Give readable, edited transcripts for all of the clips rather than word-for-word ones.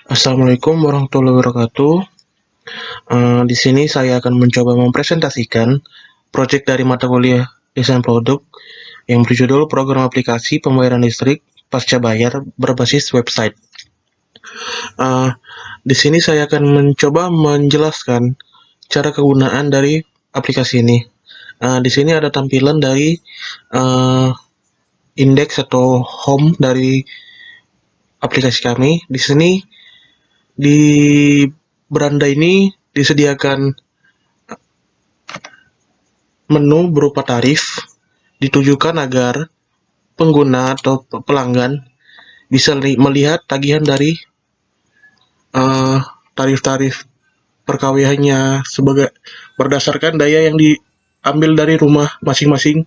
Assalamualaikum warahmatullahi wabarakatuh. Di sini saya akan mencoba mempresentasikan proyek dari mata kuliah desain produk yang berjudul Program Aplikasi Pembayaran Listrik Pasca Bayar Berbasis Website. Uh, di sini saya akan mencoba menjelaskan cara kegunaan dari aplikasi ini. Di sini ada tampilan dari uh, indeks atau home dari aplikasi kami. Di sini di beranda ini disediakan menu berupa tarif ditujukan agar pengguna atau pelanggan bisa melihat tagihan dari uh, tarif-tarif perkawihannya sebagai berdasarkan daya yang diambil dari rumah masing-masing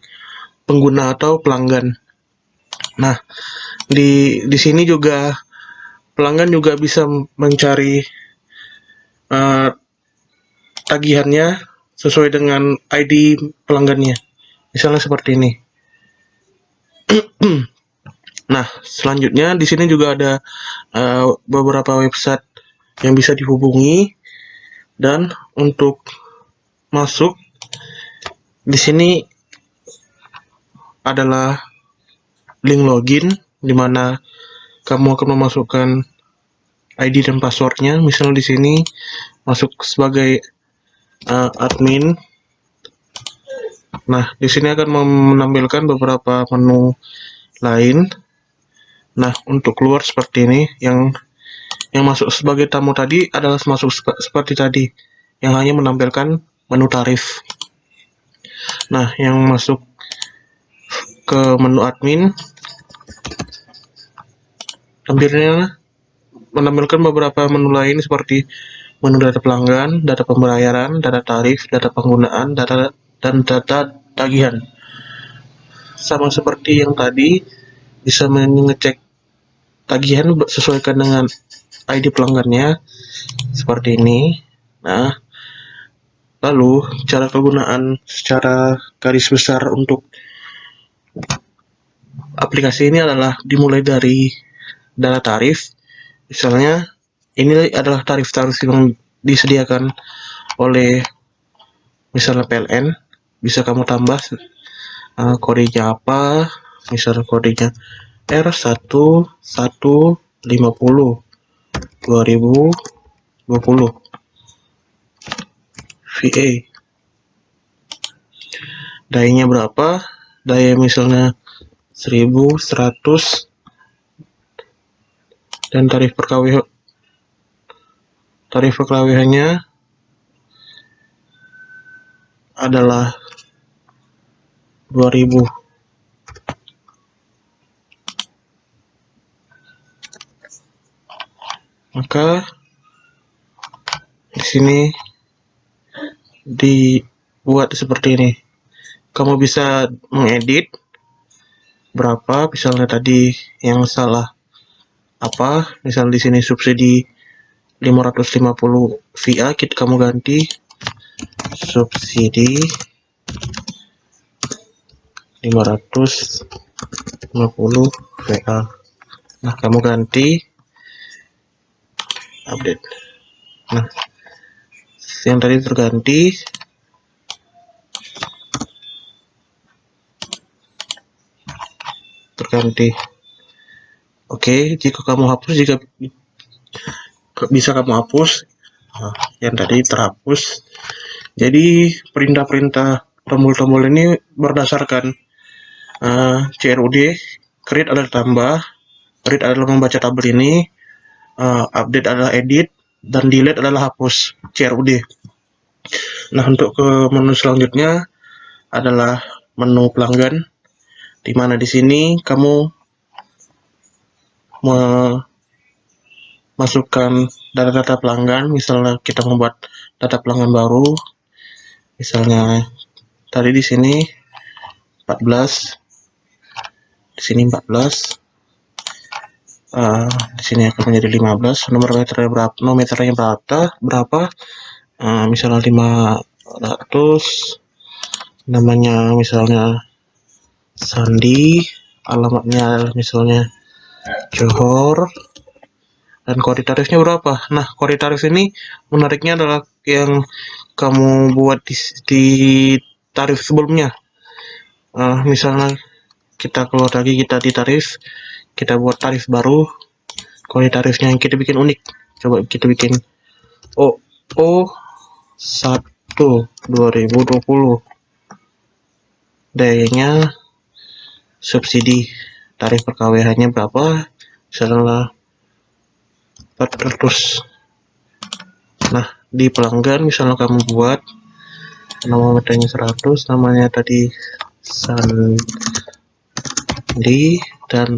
pengguna atau pelanggan. Nah, di sini juga pelanggan juga bisa mencari uh, tagihannya sesuai dengan ID pelanggannya. Misalnya seperti ini. Nah, selanjutnya di sini juga ada beberapa website yang bisa dihubungi, dan untuk masuk di sini adalah link login di mana kamu akan memasukkan ID dan passwordnya. Misalnya di sini masuk sebagai admin. Nah, di sini akan menampilkan beberapa menu lain. Nah, untuk keluar seperti ini, yang masuk sebagai tamu tadi adalah masuk seperti tadi, yang hanya menampilkan menu tarif. Nah, yang masuk ke menu admin, tampilnya menampilkan beberapa menu lain seperti menu data pelanggan, data pembayaran, data tarif, data penggunaan, dan data tagihan. Sama seperti yang tadi, bisa mengecek tagihan sesuaikan dengan ID pelanggannya seperti ini. Nah, lalu cara kegunaan secara garis besar untuk aplikasi ini adalah dimulai dari data tarif. Misalnya ini adalah tarif-tarif yang disediakan oleh misalnya PLN. Bisa kamu tambah kodenya apa, misalnya kodenya R1150 2020 VA. Dayanya berapa? Daya misalnya 1100, dan tarif perkawihannya adalah 2000. Maka di sini dibuat seperti ini. Kamu bisa mengedit berapa, misalnya tadi yang salah apa, misal di sini subsidi 550 VA, kamu ganti subsidi 550 VA. Nah, kamu ganti update. Nah, yang tadi terganti. Oke, jika kamu hapus, jika bisa kamu hapus, yang tadi terhapus. Jadi perintah-perintah tombol-tombol ini berdasarkan CRUD. Create adalah tambah, read adalah membaca tabel ini, update adalah edit, dan delete adalah hapus CRUD. Nah, untuk ke menu selanjutnya adalah menu pelanggan, di mana di sini kamu memasukkan data-data pelanggan. Misalnya kita membuat data pelanggan baru, misalnya tadi di sini 14, di sini 14, di sini akan menjadi 15. Nomor meternya berapa, misalnya 500, namanya misalnya Sandi, alamatnya misalnya Johor, dan kode tarifnya berapa. Nah, kode tarif ini menariknya adalah yang kamu buat di tarif sebelumnya. Misalnya kita keluar lagi, kita di tarif, kita buat tarif baru, kode tarifnya yang kita bikin unik. Coba kita bikin OO1 2020, dayanya subsidi, tarif per KWH-nya berapa, misalnya 400. Nah, di pelanggan misalnya kamu buat nama meternya 100, namanya tadi Sandi, dan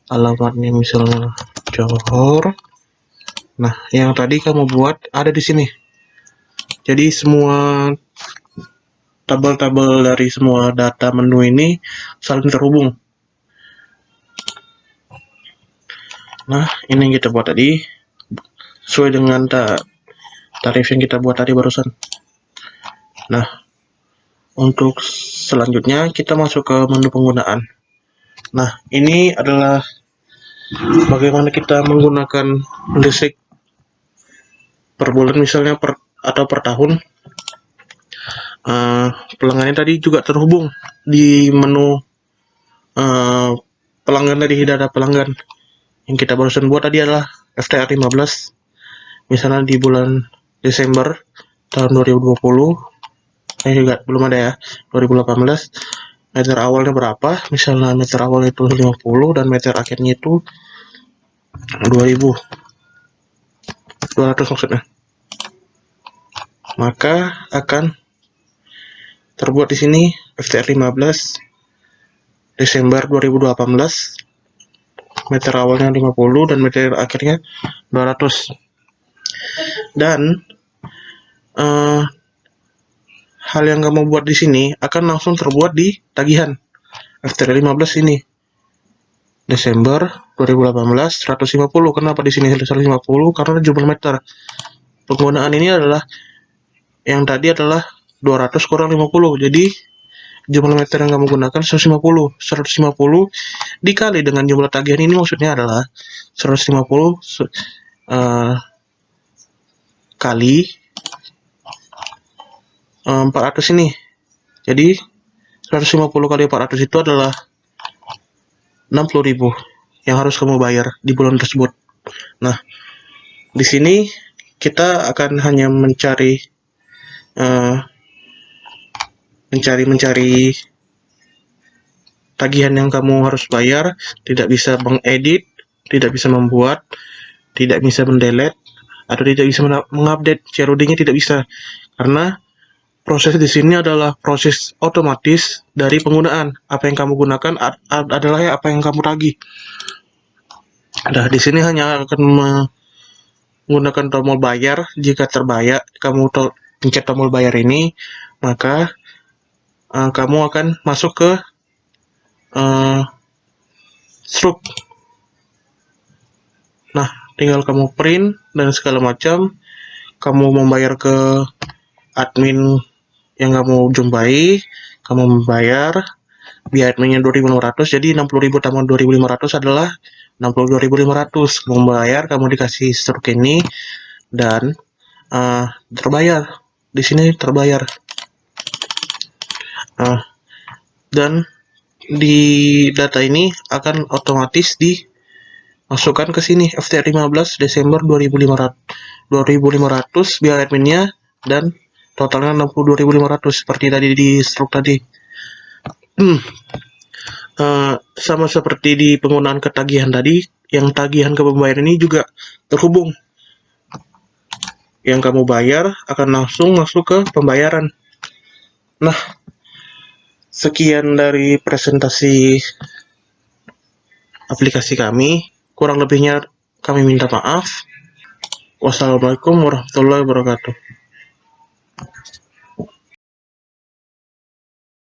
alamatnya misalnya Johor. Nah, yang tadi kamu buat ada di sini. Jadi semua tabel-tabel dari semua data menu ini saling terhubung. Nah, ini yang kita buat tadi sesuai dengan tarif yang kita buat tadi barusan. Nah, untuk selanjutnya kita masuk ke menu penggunaan. Nah, ini adalah bagaimana kita menggunakan listrik per bulan misalnya atau per tahun. Pelanggannya tadi juga terhubung di menu pelanggan, dari data pelanggan yang kita barusan buat tadi adalah FTR 15. Misalnya di bulan Desember tahun 2020, juga belum ada ya, 2018, meter awalnya berapa, misalnya meter awalnya itu 50 dan meter akhirnya itu 200 maksudnya, maka akan terbuat di sini FTR 15 Desember 2018, meter awalnya 50 dan meter akhirnya 200. Dan hal yang kamu buat di sini akan langsung terbuat di tagihan FTR 15 ini. Desember 2018 150. Kenapa di sini 150? Karena jumlah meter penggunaan ini adalah yang tadi adalah 200 kurang 50. Jadi jumlah meter yang kamu gunakan 150. 150 dikali dengan jumlah tagihan ini maksudnya adalah 150 kali 400 ini. Jadi 150 kali 400 itu adalah 60.000 yang harus kamu bayar di bulan tersebut. Nah, di sini kita akan hanya mencari tagihan yang kamu harus bayar, tidak bisa mengedit, tidak bisa membuat, tidak bisa mendelete, atau tidak bisa mengupdate CROD-nya, tidak bisa, karena proses di sini adalah proses otomatis dari penggunaan. Apa yang kamu gunakan adalah apa yang kamu tagih. Nah, di sini hanya akan menggunakan tombol bayar. Jika terbayar, kamu pencet tombol bayar ini, maka kamu akan masuk ke struk. Nah, tinggal kamu print dan segala macam. Kamu membayar ke admin yang kamu jumpai, kamu membayar, biaya adminnya 2.500, jadi 60.000 tambah 2.500 adalah 62.500. Kamu membayar, kamu dikasih struk ini, dan terbayar. Di sini terbayar. Dan di data ini akan otomatis dimasukkan ke sini FTR 15 Desember 2.500 biaya adminnya, dan totalnya 62.500 seperti tadi di struk tadi. Sama seperti di penggunaan ketagihan tadi, yang tagihan ke pembayaran ini juga terhubung. Yang kamu bayar akan langsung masuk ke pembayaran. Nah, sekian dari presentasi aplikasi kami. Kurang lebihnya kami minta maaf. Wassalamualaikum warahmatullahi wabarakatuh.